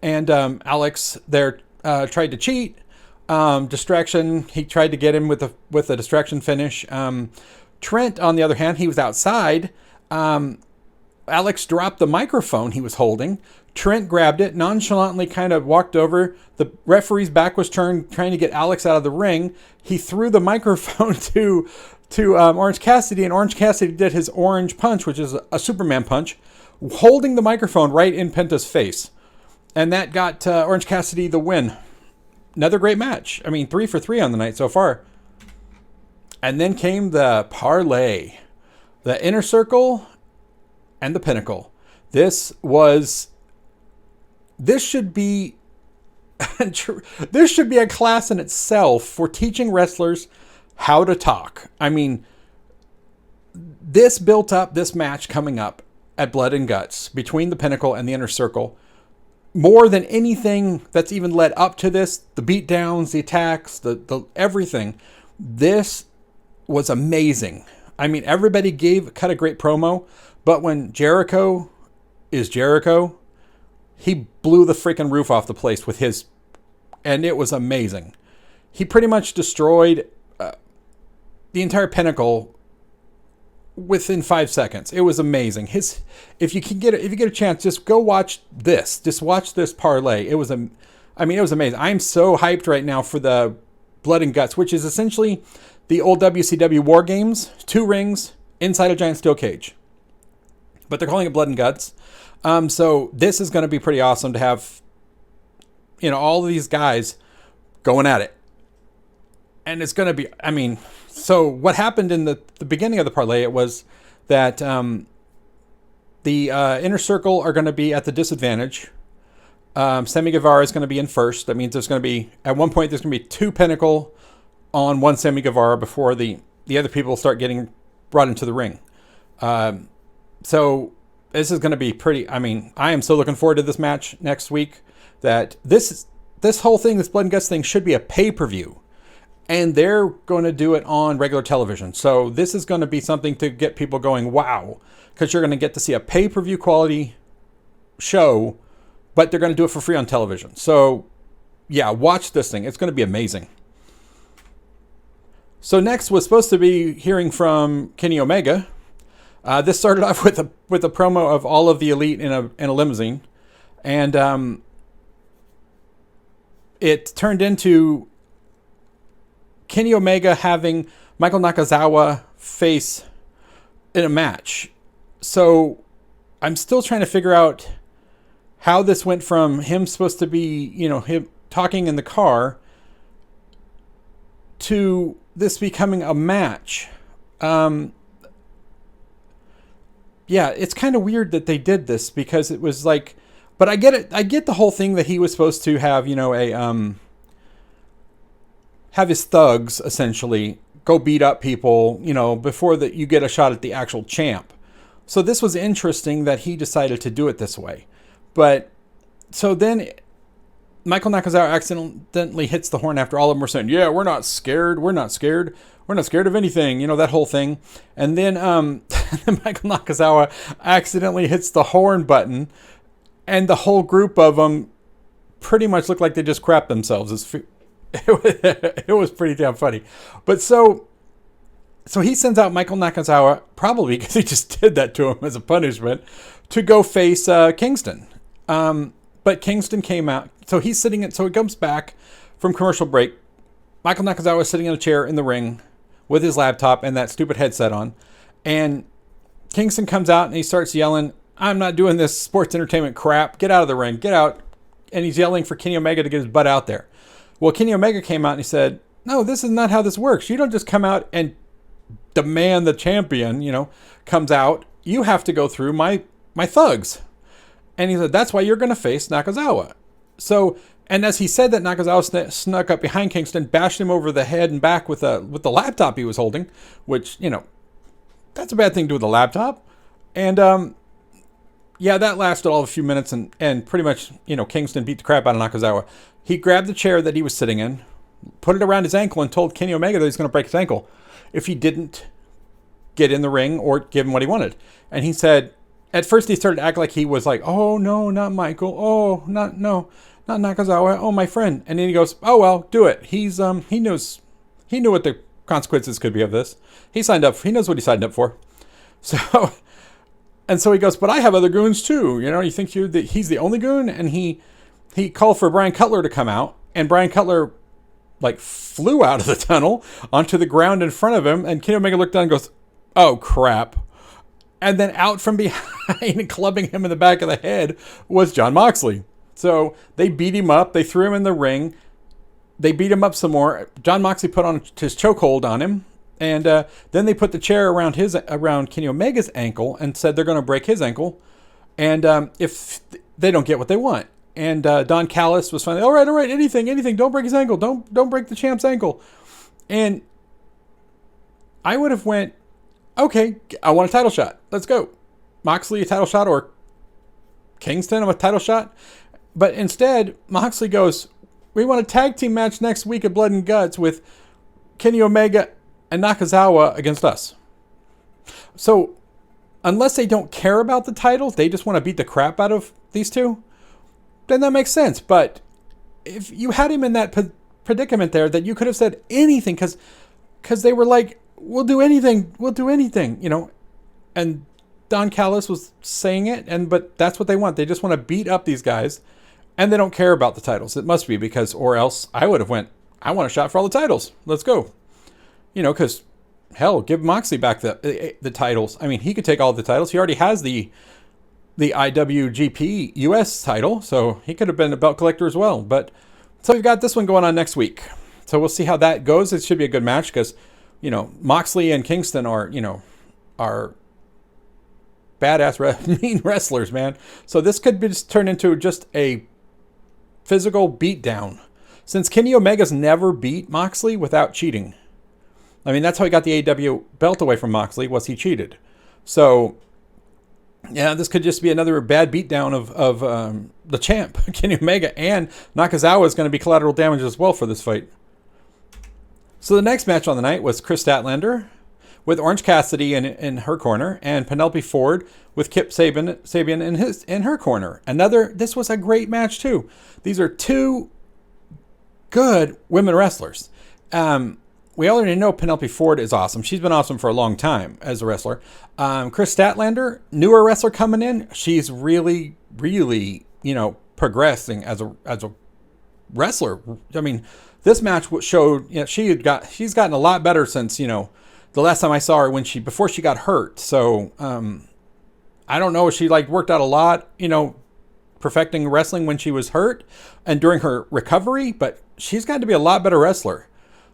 and Alex there tried to cheat. Distraction. He tried to get him with a distraction finish. Trent, on the other hand, he was outside. Alex dropped the microphone he was holding. Trent grabbed it, nonchalantly kind of walked over. The referee's back was turned, trying to get Alex out of the ring. He threw the microphone to Orange Cassidy, and Orange Cassidy did his orange punch, which is a Superman punch, holding the microphone right in Penta's face. And that got Orange Cassidy the win. Another great match. 3 for 3 on the night so far. And then came the parlay. The Inner Circle and the Pinnacle. This should be a class in itself for teaching wrestlers how to talk. This built up this match coming up at Blood and Guts between the Pinnacle and the Inner Circle. More than anything that's even led up to this, the beatdowns, the attacks, the everything. This was amazing. Everybody cut a great promo, but when Jericho is Jericho, he blew the freaking roof off the place with his, and it was amazing. He pretty much destroyed the entire Pinnacle within 5 seconds. It was amazing. If you get a chance, just go watch this. Just watch this parlay. It was it was amazing. I'm so hyped right now for the Blood and Guts, which is essentially the old WCW War Games, 2 rings inside a giant steel cage. But they're calling it Blood and Guts. So this is going to be pretty awesome to have, all of these guys going at it. And it's going to be, so what happened in the beginning of the parlay, it was that the Inner Circle are going to be at the disadvantage. Sammy Guevara is going to be in first. That means there's going to be, at one point, there's going to be 2 Pinnacle on 1 Sammy Guevara before the other people start getting brought into the ring. So this is going to be pretty, I am so looking forward to this match next week, that this whole thing, this Blood and Guts thing, should be a pay-per-view. And they're going to do it on regular television. So this is going to be something to get people going, wow. Because you're going to get to see a pay-per-view quality show, but they're going to do it for free on television. So, yeah, watch this thing. It's going to be amazing. So next was supposed to be hearing from Kenny Omega. This started off with a promo of all of the Elite in a limousine. And it turned into Kenny Omega having Michael Nakazawa face in a match. So I'm still trying to figure out how this went from him supposed to be, him talking in the car to this becoming a match. Yeah, it's kind of weird that they did this, because it was like, but I get it. I get the whole thing that he was supposed to have, have his thugs essentially go beat up people, before that you get a shot at the actual champ. So this was interesting that he decided to do it this way. But so then Michael Nakazawa accidentally hits the horn after all of them were saying, yeah, we're not scared. We're not scared. We're not scared of anything. That whole thing. And then Michael Nakazawa accidentally hits the horn button, and the whole group of them pretty much looked like they just crapped themselves. It was pretty damn funny. But so he sends out Michael Nakazawa, probably because he just did that to him as a punishment, to go face Kingston. But Kingston came out. So he's sitting so he comes back from commercial break. Michael Nakazawa is sitting in a chair in the ring with his laptop and that stupid headset on. And Kingston comes out and he starts yelling, I'm not doing this sports entertainment crap. Get out of the ring. Get out. And he's yelling for Kenny Omega to get his butt out there. Well, Kenny Omega came out and he said, no, this is not how this works. You don't just come out and demand the champion, comes out. You have to go through my thugs. And he said, that's why you're going to face Nakazawa. So, and as he said that, Nakazawa snuck up behind Kingston, bashed him over the head and back with the laptop he was holding, which, that's a bad thing to do with a laptop. And, yeah, that lasted all of a few minutes, and pretty much, Kingston beat the crap out of Nakazawa. He grabbed the chair that he was sitting in, put it around his ankle, and told Kenny Omega that he's going to break his ankle if he didn't get in the ring or give him what he wanted. And he said, at first he started to act like he was like, oh, no, not Michael. Oh, not Nakazawa. Oh, my friend. And then he goes, oh, well, do it. He knew what the consequences could be of this. He knows what he signed up for. So, and so he goes, but I have other goons too. You think he's the only goon? And he called for Brian Cutler to come out, and Brian Cutler flew out of the tunnel onto the ground in front of him, and Kenny Omega looked down and goes, oh crap. And then out from behind and clubbing him in the back of the head was Jon Moxley. So they beat him up, they threw him in the ring, they beat him up some more. Jon Moxley put on his chokehold on him, and then they put the chair around Kenny Omega's ankle and said they're going to break his ankle, and if they don't get what they want. And Don Callis was finally, all right, anything, don't break his ankle, don't break the champ's ankle. And I would have went, okay, I want a title shot, let's go. Moxley a title shot, or Kingston a title shot. But instead, Moxley goes, we want a tag team match next week at Blood and Guts with Kenny Omega and Nakazawa against us. So unless they don't care about the titles, they just want to beat the crap out of these two, then that makes sense. But if you had him in that predicament there, that you could have said anything, because they were like, we'll do anything, and Don Callis was saying it, but that's what they want. They just want to beat up these guys, and they don't care about the titles. It must be because, or else I would have went, I want a shot for all the titles. Let's go. Because hell, give Moxley back the titles. I mean, he could take all the titles. He already has the IWGP US title, so he could have been a belt collector as well. But so we've got this one going on next week. So we'll see how that goes. It should be a good match because, Moxley and Kingston are badass mean wrestlers, man. So this could be just turn into just a physical beatdown. Since Kenny Omega's never beat Moxley without cheating. I mean, that's how he got the AEW belt away from Moxley, was he cheated. So, yeah, this could just be another bad beatdown of the champ, Kenny Omega, and Nakazawa is going to be collateral damage as well for this fight. So the next match on the night was Chris Statlander with Orange Cassidy in her corner, and Penelope Ford with Kip Sabian in her corner. This was a great match too. These are two good women wrestlers. We already know Penelope Ford is awesome. She's been awesome for a long time as a wrestler. Chris Statlander, newer wrestler coming in. She's really, really, progressing as a wrestler. I mean, this match showed she's gotten a lot better since the last time I saw her before she got hurt. So I don't know if she worked out a lot, perfecting wrestling when she was hurt and during her recovery, but she's got to be a lot better wrestler.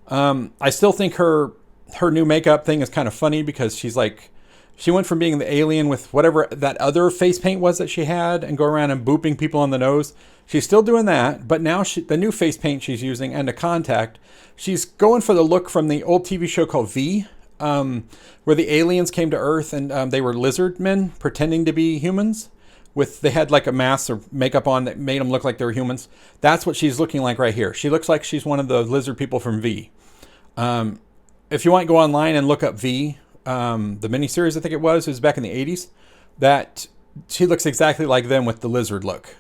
I still think her new makeup thing is kind of funny because she went from being the alien with whatever that other face paint was that she had and go around and booping people on the nose. She's still doing that, but now the new face paint she's using and the contact, she's going for the look from the old TV show called V, where the aliens came to Earth and they were lizard men pretending to be humans. They had a mask or makeup on that made them look like they were humans. That's what she's looking like right here. She looks like she's one of the lizard people from V. If you want, go online and look up V, the miniseries I think it was back in the 80s. That she looks exactly like them with the lizard look.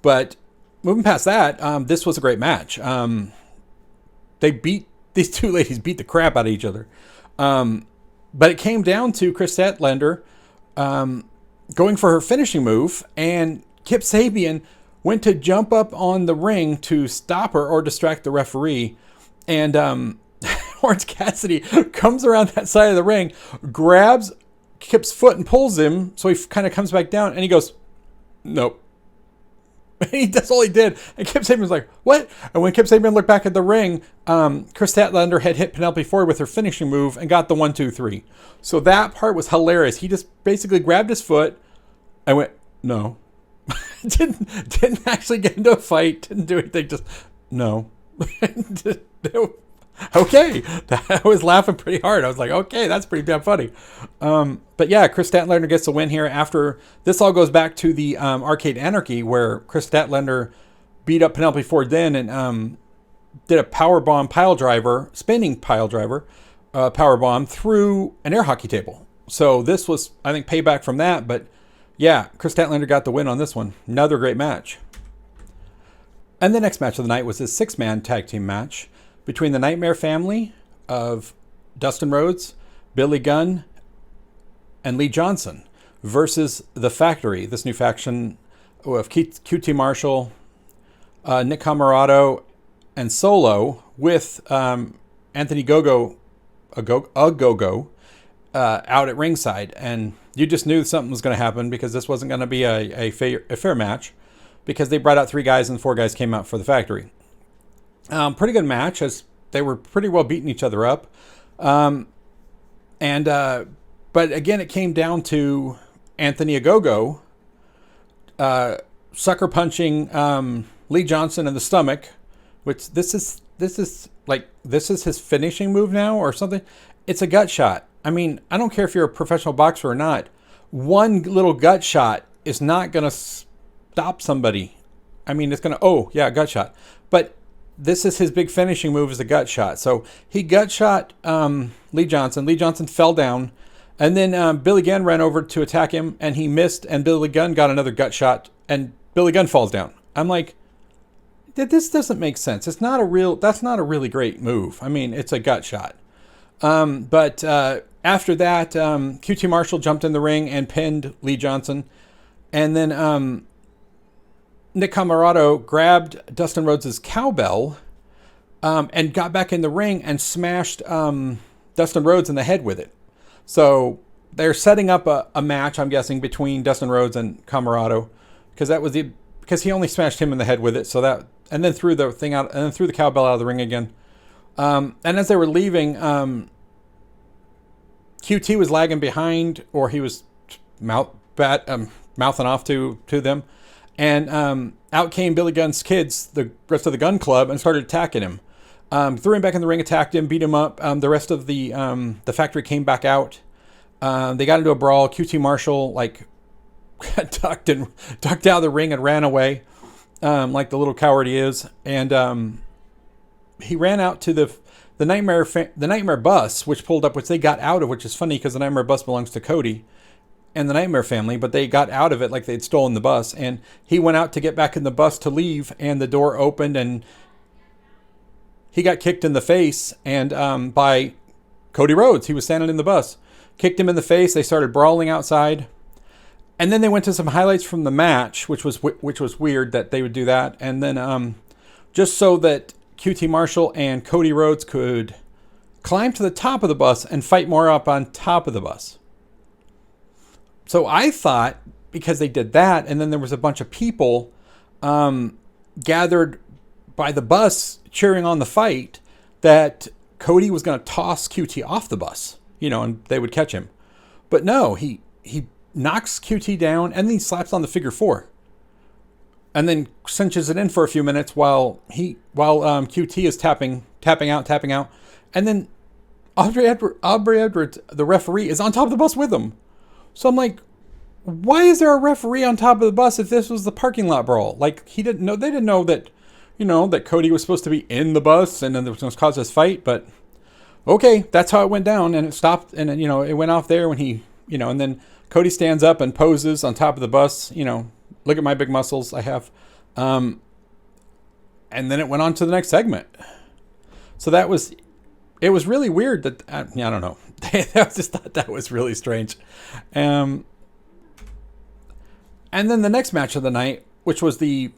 But moving past that, this was a great match. These two ladies beat the crap out of each other. But it came down to Chris Statlander going for her finishing move, and Kip Sabian went to jump up on the ring to stop her or distract the referee. And Orange Cassidy comes around that side of the ring, grabs Kip's foot and pulls him, so he kind of comes back down, and he goes, nope. That's all he did. And Kip Sabian was like, what? And when Kip Sabian looked back at the ring, Chris Statlander had hit Penelope Ford with her finishing move and got the 1-2-3. So that part was hilarious. He just basically grabbed his foot and went, no. didn't actually get into a fight. Didn't do anything. Just, no. Okay. I was laughing pretty hard. I was like, okay, that's pretty damn funny. But yeah, Chris Statlander gets the win here after this all goes back to the Arcade Anarchy where Chris Statlander beat up Penelope Ford then and did a spinning pile driver power bomb through an air hockey table. So this was, I think, payback from that. But yeah, Chris Statlander got the win on this one. Another great match. And the next match of the night was this 6-man tag team match between the Nightmare Family of Dustin Rhodes, Billy Gunn, and Lee Johnson versus The Factory, this new faction of QT Marshall, Nick Camarado, and Solo with Anthony Gogo out at ringside. And you just knew something was going to happen because this wasn't going to be a fair match because they brought out 3 guys and 4 guys came out for The Factory. Pretty good match as they were pretty well beating each other up. But again, it came down to Anthony Ogogo sucker punching Lee Johnson in the stomach, which this is his finishing move now or something. It's a gut shot. I mean, I don't care if you're a professional boxer or not. One little gut shot is not going to stop somebody. I mean, it's going to, gut shot. But this is his big finishing move, is a gut shot. So he gut shot Lee Johnson. Lee Johnson fell down. And then Billy Gunn ran over to attack him, and he missed, and Billy Gunn got another gut shot, and Billy Gunn falls down. I'm like, this doesn't make sense. That's not a really great move. I mean, it's a gut shot. But after that, QT Marshall jumped in the ring and pinned Lee Johnson. And then Nick Camarado grabbed Dustin Rhodes' cowbell and got back in the ring and smashed Dustin Rhodes in the head with it. So they're setting up a match, I'm guessing, between Dustin Rhodes and Camarado, because he only smashed him in the head with it. So that, and then threw the thing out, and then threw the cowbell out of the ring again. And as they were leaving, QT was lagging behind, or he was mouthing off to them. And out came Billy Gunn's kids, the rest of the Gun Club, and started attacking him. Threw him back in the ring, attacked him, beat him up. The rest of the factory came back out. They got into a brawl. QT Marshall ducked out of the ring and ran away, like the little coward he is. And he ran out to the Nightmare bus, which pulled up, which they got out of, which is funny because the Nightmare bus belongs to Cody and the Nightmare family, but they got out of it like they'd stolen the bus. And he went out to get back in the bus to leave, and the door opened, and he got kicked in the face and by Cody Rhodes. He was standing in the bus. Kicked him in the face. They started brawling outside. And then they went to some highlights from the match, which was weird that they would do that. And then just so that QT Marshall and Cody Rhodes could climb to the top of the bus and fight more up on top of the bus. So I thought, because they did that, and then there was a bunch of people gathered by the bus cheering on the fight, that Cody was going to toss QT off the bus, and they would catch him. But no, he knocks QT down, and then he slaps on the figure 4. And then cinches it in for a few minutes while QT is tapping out. And then Aubrey Edwards, the referee, is on top of the bus with him. So I'm like, why is there a referee on top of the bus if this was the parking lot brawl? Like, they didn't know that, that Cody was supposed to be in the bus and then there was going to cause this fight. But okay, that's how it went down, and it stopped, and it went off there when he, and then Cody stands up and poses on top of the bus, look at my big muscles I have. And then it went on to the next segment. So it was really weird that, I don't know. I just thought that was really strange. And then the next match of the night, which was the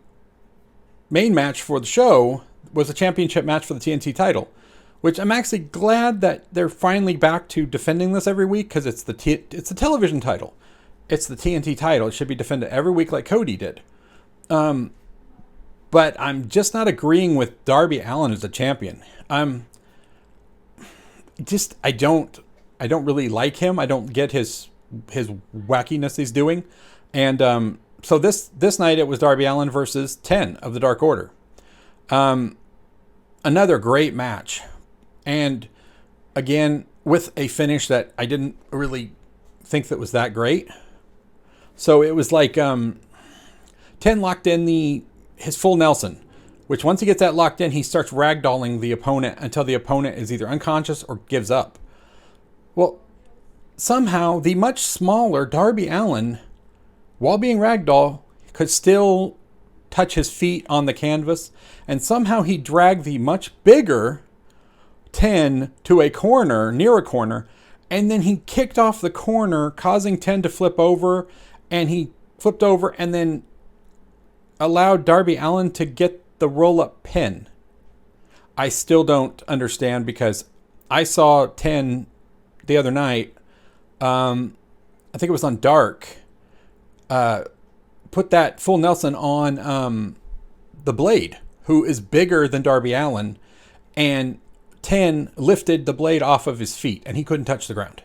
main match for the show, was a championship match for the TNT title, which I'm actually glad that they're finally back to defending this every week, because it's the television title. It's the TNT title. It should be defended every week like Cody did. But I'm just not agreeing with Darby Allin as the champion. I don't really like him. I don't get his wackiness he's doing. And so this night it was Darby Allin versus 10 of the Dark Order. Another great match. And again, with a finish that I didn't really think that was that great. So it was like 10 locked in his full Nelson, which once he gets that locked in, he starts ragdolling the opponent until the opponent is either unconscious or gives up. Well, somehow the much smaller Darby Allin, while being ragdoll, could still touch his feet on the canvas, and somehow he dragged the much bigger 10 to a corner, near a corner, and then he kicked off the corner, causing 10 to flip over, and he flipped over and then allowed Darby Allin to get the roll-up pin. I still don't understand, because I saw 10 the other night, I think it was on Dark, put that full Nelson on the Blade, who is bigger than Darby Allin, and 10 lifted the Blade off of his feet, and he couldn't touch the ground.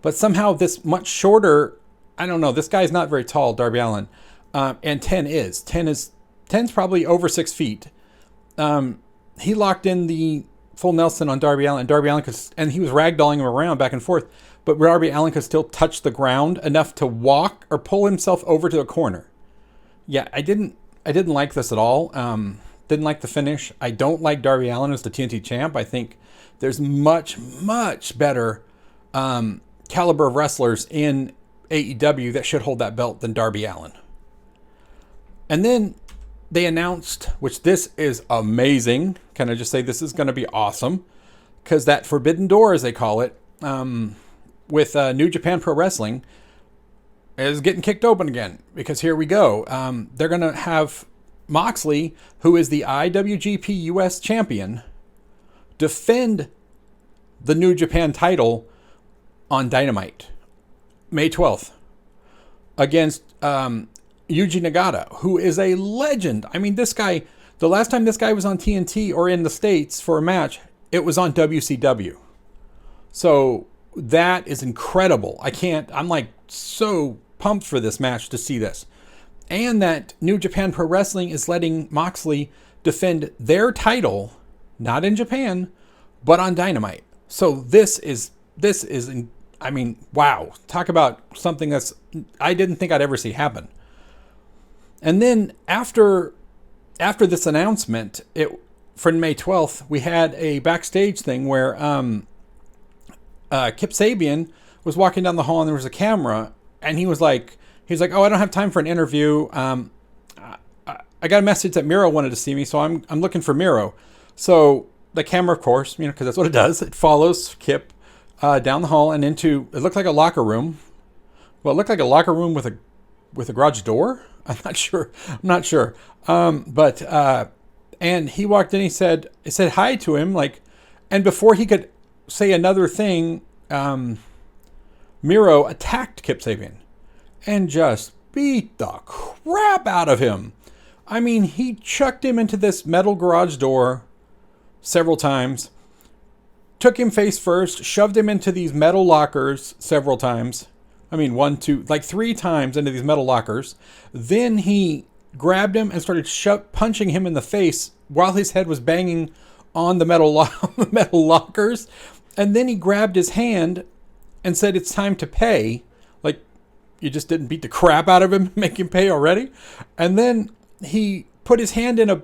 But somehow this much shorter, I don't know, this guy's not very tall, Darby Allin, and 10 is. 10's probably over 6 feet. He locked in the full Nelson on Darby Allin, and Darby Allin and he was ragdolling him around back and forth, but Darby Allin could still touch the ground enough to walk or pull himself over to a corner. Yeah, I didn't like this at all. Didn't like the finish. I don't like Darby Allin as the TNT champ. I think there's much, much better caliber of wrestlers in AEW that should hold that belt than Darby Allin. And then they announced, which this is amazing. Can I just say this is going to be awesome? Because that Forbidden Door, as they call it, with New Japan Pro Wrestling, is getting kicked open again. Because here we go. They're going to have Moxley, who is the IWGP US champion, defend the New Japan title on Dynamite, May 12th, against Yuji Nagata, who is a legend. I mean, this guy, the last time this guy was on TNT or in the States for a match, it was on WCW. So that is incredible. I'm like so pumped for this match to see this. And that New Japan Pro Wrestling is letting Moxley defend their title, not in Japan, but on Dynamite. So this is, I mean, wow. Talk about something I didn't think I'd ever see happen. And then after this announcement, for May 12th, we had a backstage thing where Kip Sabian was walking down the hall and there was a camera, and he's like, oh, I don't have time for an interview. I got a message that Miro wanted to see me, so I'm looking for Miro. So the camera, of course, because that's what it does. It follows Kip down the hall and into, it looked like a locker room. Well, it looked like a locker room with a garage door. I'm not sure. And he walked in. He said hi to him, and before he could say another thing, Miro attacked Kip Sabian and just beat the crap out of him. I mean, he chucked him into this metal garage door several times, took him face first, shoved him into these metal lockers several times. I mean, 1, 2, 3 times into these metal lockers. Then he grabbed him and started punching him in the face while his head was banging on the metal lockers. And then he grabbed his hand and said, "It's time to pay." Like, you just didn't beat the crap out of him, make him pay already. And then he put his hand in a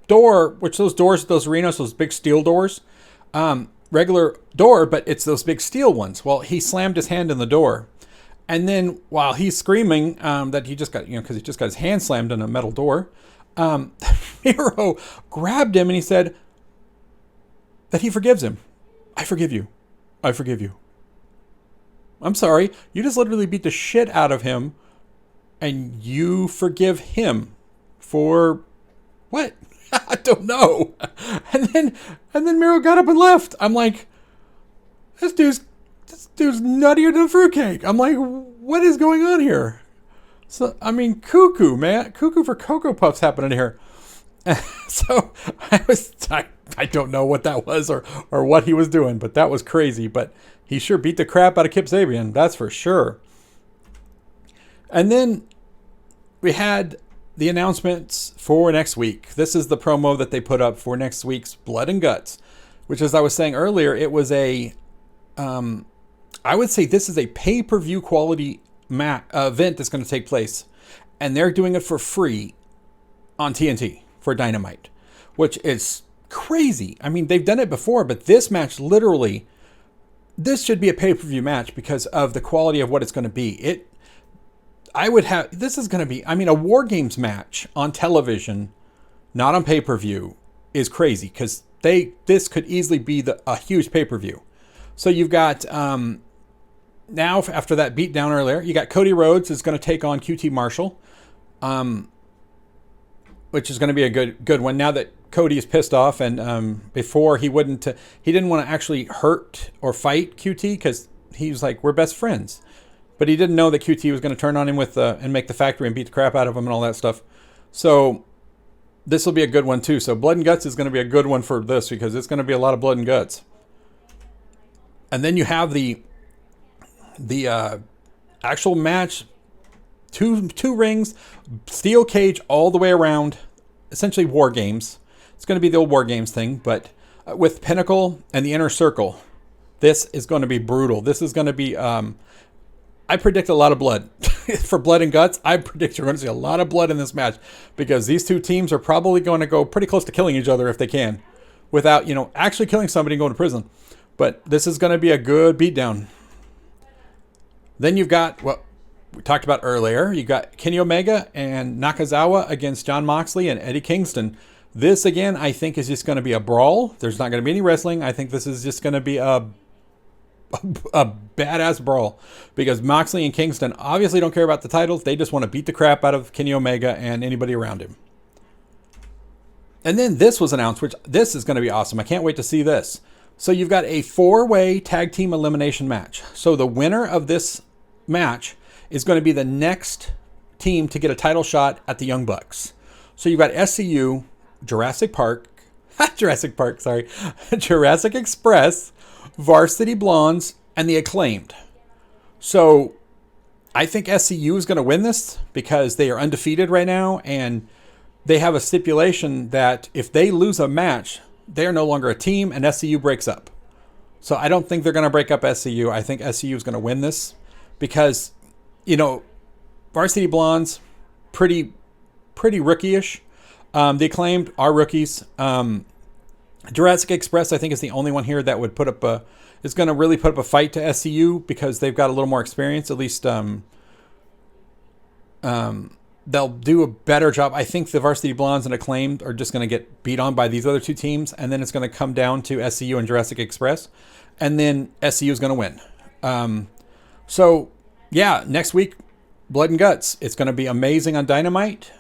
door, which those doors, those arenas, those big steel doors, regular door, but it's those big steel ones. Well, he slammed his hand in the door. And then while he's screaming that he just got, because he just got his hand slammed in a metal door, Miro grabbed him and he said that he forgives him. "I forgive you. I forgive you." I'm sorry. You just literally beat the shit out of him and you forgive him for what? I don't know. And then Miro got up and left. I'm like, this dude's nuttier than fruitcake. I'm like, what is going on here? So, I mean, cuckoo, man. Cuckoo for Cocoa Puffs happening here. So I don't know what that was or what he was doing, but that was crazy. But he sure beat the crap out of Kip Sabian. That's for sure. And then we had the announcements for next week. This is the promo that they put up for next week's Blood and Guts, which, as I was saying earlier, it was I would say this is a pay-per-view quality event that's going to take place. And they're doing it for free on TNT for Dynamite, which is crazy. I mean, they've done it before, but this match literally, this should be a pay-per-view match because of the quality of what it's going to be. This is going to be, a War Games match on television, not on pay-per-view, is crazy because this could easily be a huge pay-per-view. So you've got, now after that beatdown earlier, you got Cody Rhodes is going to take on QT Marshall, which is going to be a good one. Now that Cody is pissed off, and before he didn't want to actually hurt or fight QT because he was like, we're best friends. But he didn't know that QT was going to turn on him and make the factory and beat the crap out of him and all that stuff. So this will be a good one too. So Blood and Guts is going to be a good one for this because it's going to be a lot of blood and guts. And then you have the actual match, two rings, steel cage all the way around, essentially War Games. It's going to be the old War Games thing, but with Pinnacle and the Inner Circle. This is going to be brutal. This is going to be, I predict a lot of blood. For Blood and Guts, I predict you're going to see a lot of blood in this match because these two teams are probably going to go pretty close to killing each other if they can, without, actually killing somebody and going to prison. But this is going to be a good beatdown. Then you've got what we talked about earlier. You got Kenny Omega and Nakazawa against Jon Moxley and Eddie Kingston. This, again, I think is just going to be a brawl. There's not going to be any wrestling. I think this is just going to be a badass brawl because Moxley and Kingston obviously don't care about the titles. They just want to beat the crap out of Kenny Omega and anybody around him. And then this was announced, which this is going to be awesome. I can't wait to see this. So you've got a 4-way tag team elimination match. So the winner of this match is going to be the next team to get a title shot at the Young Bucks. So you've got SCU, Jurassic Express, Varsity Blondes, and the Acclaimed. So I think SCU is going to win this because they are undefeated right now, and they have a stipulation that if they lose a match, they are no longer a team, and SCU breaks up. So I don't think they're going to break up SCU. I think SCU is going to win this because, you know, Varsity Blondes, pretty rookie-ish. The Acclaimed are rookies. Jurassic Express, I think, is the only one here that would is going to really put up a fight to SCU because they've got a little more experience. At least they'll do a better job. I think the Varsity Blondes and Acclaimed are just going to get beat on by these other two teams, and then it's going to come down to SCU and Jurassic Express, and then SCU is going to win. So, yeah, next week, Blood and Guts. It's going to be amazing on Dynamite.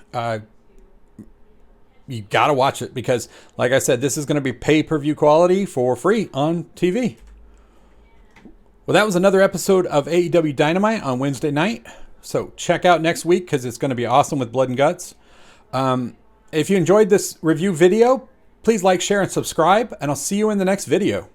You got to watch it because, like I said, this is going to be pay-per-view quality for free on TV. Well, that was another episode of AEW Dynamite on Wednesday night. So check out next week because it's going to be awesome with Blood and Guts. If you enjoyed this review video, please like, share, and subscribe, and I'll see you in the next video.